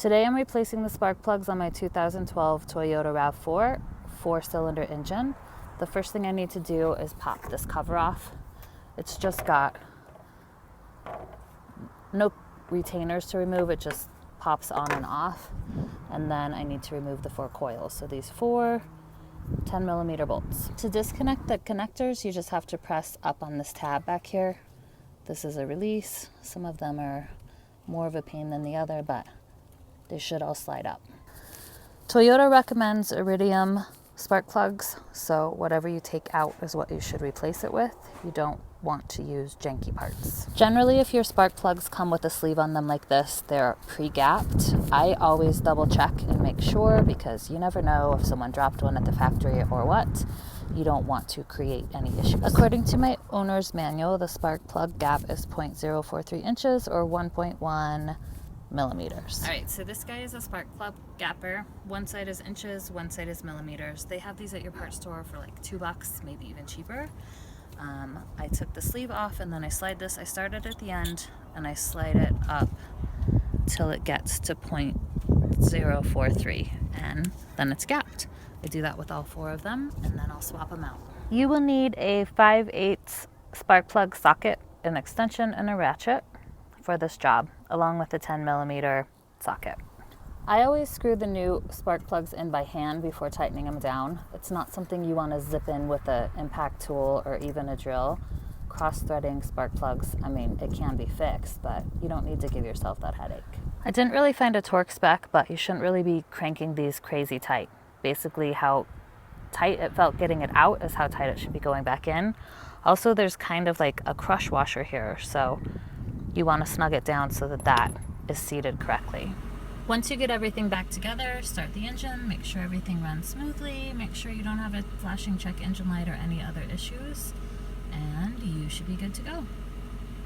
Today I'm replacing the spark plugs on my 2012 Toyota RAV4 4-cylinder engine. The first thing I need to do is pop this cover off. It's just got no retainers to remove, it just pops on and off. And then I need to remove the 4 coils. So these 4 10mm bolts. To disconnect the connectors, you just have to press up on this tab back here. This is a release. Some of them are more of a pain than the other, but they should all slide up. Toyota recommends iridium spark plugs, so whatever you take out is what you should replace it with. You don't want to use janky parts. Generally, if your spark plugs come with a sleeve on them like this, they're pre-gapped. I always double check and make sure, because you never know if someone dropped one at the factory or what. You don't want to create any issues. According to my owner's manual, the spark plug gap is 0.043 inches or 1.1 millimeters. All right, so this guy is a spark plug gapper. One side is inches, one side is millimeters. They have these at your parts store for like $2, maybe even cheaper. I took the sleeve off and then I slide this. I started at the end and I slide it up till it gets to 0.043 and then it's gapped. I do that with all 4 of them and then I'll swap them out. You will need a 5/8 spark plug socket, an extension, and a ratchet for this job, along with a 10mm socket. I always screw the new spark plugs in by hand before tightening them down. It's not something you want to zip in with an impact tool or even a drill. Cross-threading spark plugs, I mean, it can be fixed, but you don't need to give yourself that headache. I didn't really find a torque spec, but you shouldn't really be cranking these crazy tight. Basically, how tight it felt getting it out is how tight it should be going back in. Also, there's kind of like a crush washer here, so you want to snug it down so that that is seated correctly. Once you get everything back together, start the engine, make sure everything runs smoothly, make sure you don't have a flashing check engine light or any other issues, and you should be good to go.